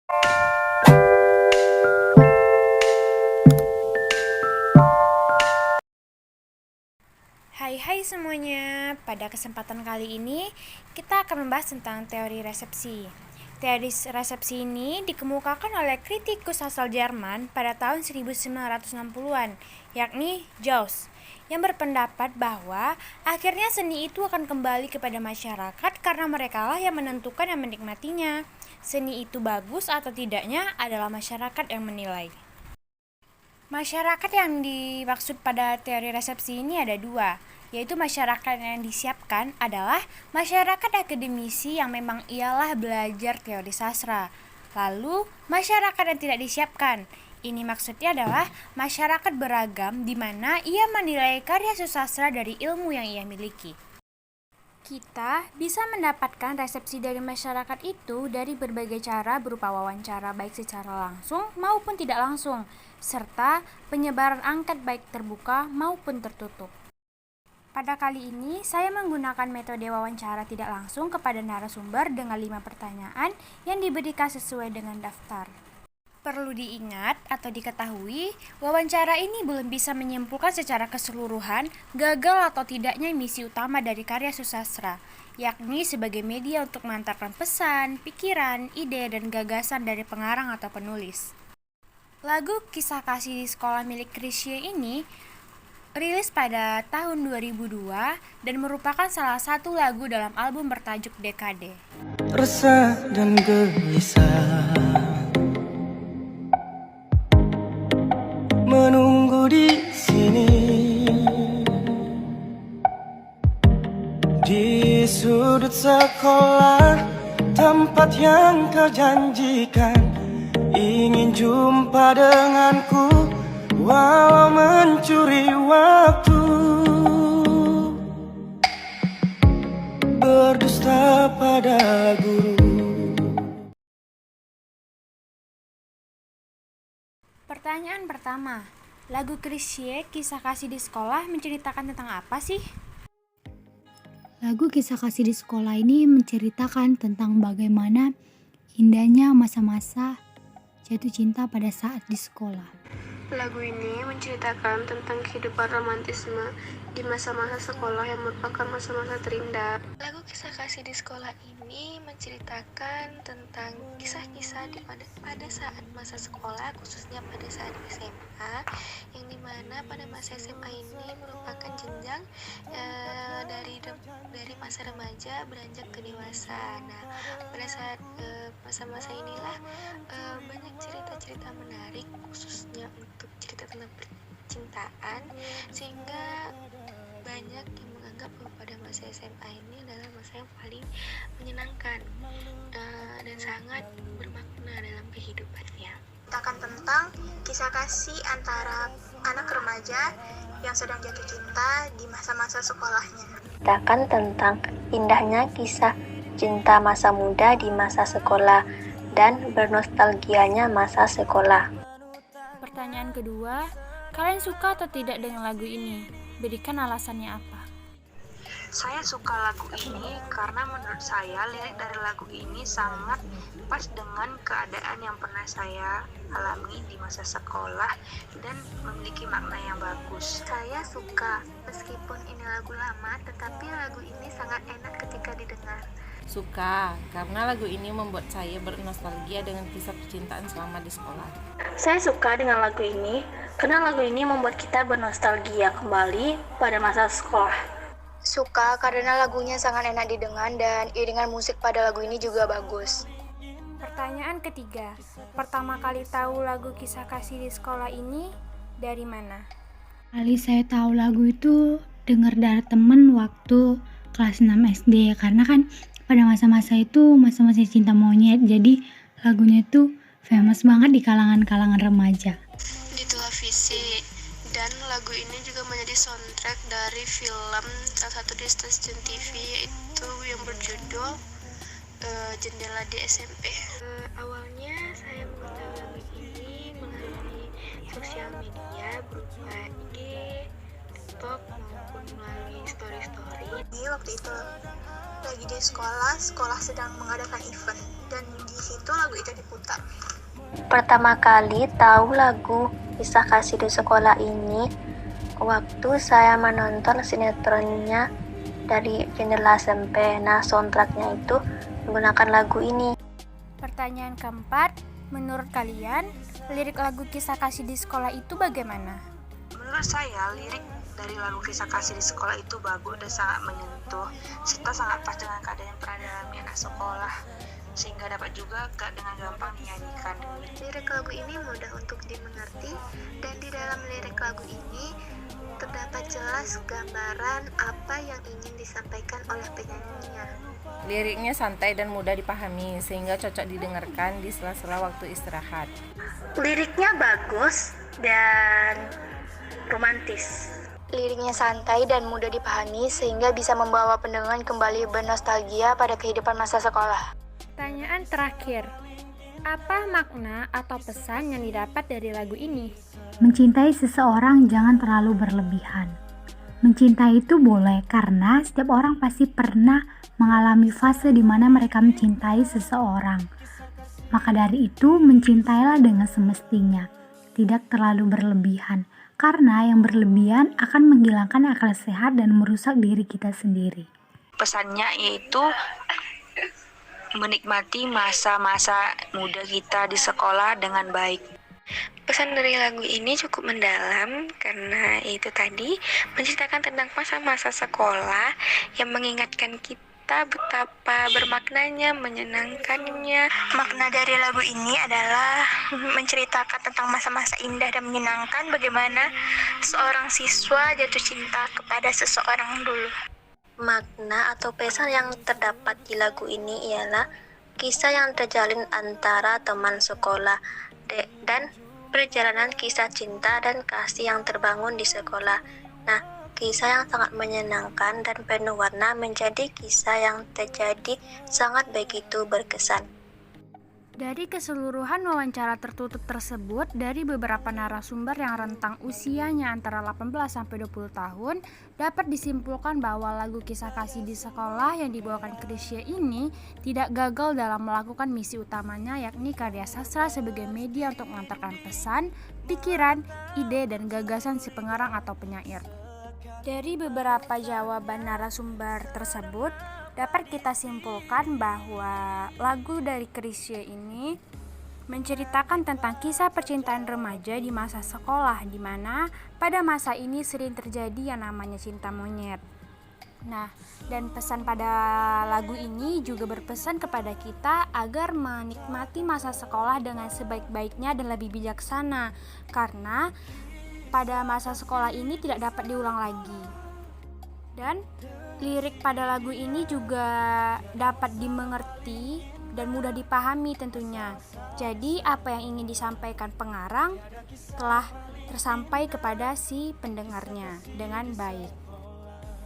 Hai semuanya, pada kesempatan kali ini kita akan membahas tentang teori resepsi. Teori resepsi ini dikemukakan oleh kritikus asal Jerman pada tahun 1960-an, yakni Gauss, yang berpendapat bahwa akhirnya seni itu akan kembali kepada masyarakat karena merekalah yang menentukan dan menikmatinya. Seni itu bagus atau tidaknya adalah masyarakat yang menilai. Masyarakat yang dimaksud pada teori resepsi ini ada dua, yaitu masyarakat yang disiapkan adalah masyarakat akademisi yang memang ialah belajar teori sastra. Lalu, masyarakat yang tidak disiapkan, ini maksudnya adalah masyarakat beragam di mana ia menilai karya sastra dari ilmu yang ia miliki. Kita bisa mendapatkan resepsi dari masyarakat itu dari berbagai cara berupa wawancara baik secara langsung maupun tidak langsung, serta penyebaran angket baik terbuka maupun tertutup. Pada kali ini, saya menggunakan metode wawancara tidak langsung kepada narasumber dengan 5 pertanyaan yang diberikan sesuai dengan daftar. Perlu diingat atau diketahui, wawancara ini belum bisa menyimpulkan secara keseluruhan gagal atau tidaknya misi utama dari karya sastra, yakni sebagai media untuk mengantarkan pesan, pikiran, ide, dan gagasan dari pengarang atau penulis. Lagu Kisah Kasih di Sekolah milik Chrisye ini rilis pada tahun 2002 dan merupakan salah satu lagu dalam album bertajuk Dekade. Resah dan gelisah menunggu di sini, di sudut sekolah, tempat yang kau janjikan, ingin jumpa denganku, walau mencuri waktu, berdusta pada guru. Pertanyaan pertama, lagu Chrisye Kisah Kasih di Sekolah menceritakan tentang apa sih? Lagu Kisah Kasih di Sekolah ini menceritakan tentang bagaimana indahnya masa-masa jatuh cinta pada saat di sekolah. Lagu ini menceritakan tentang kehidupan romantisme di masa-masa sekolah yang merupakan masa-masa terindah. Lagu Kisah Kasih di Sekolah ini menceritakan tentang kisah-kisah pada saat masa sekolah, khususnya pada saat SMA, yang dimana pada masa SMA ini merupakan jenjang dari masa remaja beranjak ke dewasa. Nah, pada saat masa-masa inilah banyak cerita-cerita menarik, khususnya untuk cerita tentang percintaan, sehingga banyak yang menganggap bahwa pada masa SMA ini adalah masa yang paling menyenangkan dan sangat bermakna dalam kehidupannya. Ceritakan tentang kisah kasih antara anak remaja yang sedang jatuh cinta di masa-masa sekolahnya. Ceritakan tentang indahnya kisah cinta masa muda di masa sekolah dan bernostalgianya masa sekolah. Pertanyaan kedua, kalian suka atau tidak dengan lagu ini? Berikan alasannya apa? Saya suka lagu ini karena menurut saya lirik dari lagu ini sangat pas dengan keadaan yang pernah saya alami di masa sekolah dan memiliki makna yang bagus. Saya suka meskipun ini lagu lama, tetapi lagu ini sangat enak ketika didengar. Suka, karena lagu ini membuat saya bernostalgia dengan kisah percintaan selama di sekolah. Saya suka dengan lagu ini, karena lagu ini membuat kita bernostalgia kembali pada masa sekolah. Suka karena lagunya sangat enak didengar dan iringan musik pada lagu ini juga bagus. Pertanyaan ketiga, pertama kali tahu lagu Kisah Kasih di Sekolah ini dari mana? Kali saya tahu lagu itu dengar dari temen waktu kelas 6 SD, karena kan pada masa-masa itu masa-masa cinta monyet, jadi lagunya itu famous banget di kalangan-kalangan remaja. Di televisi, dan lagu ini juga menjadi soundtrack dari film salah satu di stasiun TV, yaitu yang berjudul Jendela di SMP. Awalnya saya mengetahui lagu ini melalui sosial media berupa IG, TikTok maupun melalui story-story. Ini waktu itu lagi di sekolah sedang mengadakan event dan di situ lagu itu diputar. Pertama kali tahu lagu Kisah Kasih di Sekolah ini waktu saya menonton sinetronnya dari Jendela SMP. Nah, soundtracknya itu menggunakan lagu ini. Pertanyaan keempat, menurut kalian, lirik lagu Kisah Kasih di Sekolah itu bagaimana? Menurut saya, lirik dari lagu Kisah Kasih di Sekolah itu bagus dan sangat menyentuh, serta sangat pas dengan keadaan yang pernah dialami anak sekolah, sehingga dapat juga dengan gampang dinyanyikan. Lirik lagu ini mudah untuk dimengerti, dan di dalam lirik lagu ini terdapat jelas gambaran apa yang ingin disampaikan oleh penyanyinya. Liriknya santai dan mudah dipahami, sehingga cocok didengarkan di sela-sela waktu istirahat. Liriknya bagus dan romantis. Liriknya santai dan mudah dipahami sehingga bisa membawa pendengar kembali bernostalgia pada kehidupan masa sekolah. Pertanyaan terakhir, apa makna atau pesan yang didapat dari lagu ini? Mencintai seseorang jangan terlalu berlebihan. Mencintai itu boleh karena setiap orang pasti pernah mengalami fase di mana mereka mencintai seseorang. Maka dari itu, mencintailah dengan semestinya, tidak terlalu berlebihan. Karena yang berlebihan akan menghilangkan akal sehat dan merusak diri kita sendiri. Pesannya yaitu menikmati masa-masa muda kita di sekolah dengan baik. Pesan dari lagu ini cukup mendalam karena itu tadi menceritakan tentang masa-masa sekolah yang mengingatkan kita betapa bermaknanya, menyenangkannya. Makna dari lagu ini adalah menceritakan tentang masa-masa indah dan menyenangkan bagaimana seorang siswa jatuh cinta kepada seseorang dulu. Makna atau pesan yang terdapat di lagu ini ialah kisah yang terjalin antara teman sekolah dan perjalanan kisah cinta dan kasih yang terbangun di sekolah. Nah, kisah yang sangat menyenangkan dan penuh warna menjadi kisah yang terjadi sangat begitu berkesan. Dari keseluruhan wawancara tertutup tersebut, dari beberapa narasumber yang rentang usianya antara 18-20 tahun, dapat disimpulkan bahwa lagu Kisah Kasih di Sekolah yang dibawakan Chrisye ini tidak gagal dalam melakukan misi utamanya, yakni karya sastra sebagai media untuk mengantarkan pesan, pikiran, ide, dan gagasan si pengarang atau penyair. Dari beberapa jawaban narasumber tersebut, dapat kita simpulkan bahwa lagu dari Chrisye ini menceritakan tentang kisah percintaan remaja di masa sekolah, di mana pada masa ini sering terjadi yang namanya cinta monyet. Nah, dan pesan pada lagu ini juga berpesan kepada kita agar menikmati masa sekolah dengan sebaik-baiknya dan lebih bijaksana, karena pada masa sekolah ini tidak dapat diulang lagi. Dan lirik pada lagu ini juga dapat dimengerti dan mudah dipahami tentunya. Jadi apa yang ingin disampaikan pengarang telah tersampai kepada si pendengarnya dengan baik.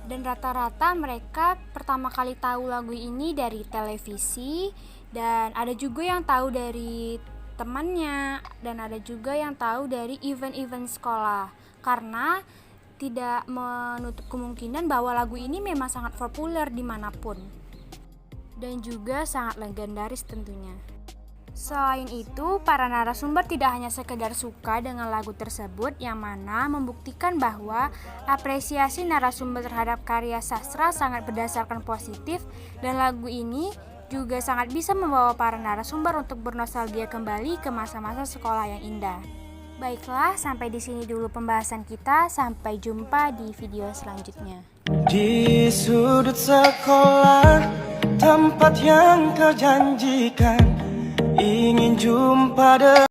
Dan rata-rata mereka pertama kali tahu lagu ini dari televisi, dan ada juga yang tahu dari temannya, dan ada juga yang tahu dari event-event sekolah. Karena tidak menutup kemungkinan bahwa lagu ini memang sangat populer dimanapun dan juga sangat legendaris tentunya. Selain itu, para narasumber tidak hanya sekedar suka dengan lagu tersebut, yang mana membuktikan bahwa apresiasi narasumber terhadap karya sastra sangat berdasarkan positif, dan lagu ini juga sangat bisa membawa para narasumber untuk bernostalgia kembali ke masa-masa sekolah yang indah. Baiklah, sampai di sini dulu pembahasan kita. Sampai jumpa di video selanjutnya. Di sudut sekolah, tempat yang kau janjikan, ingin jumpa dengan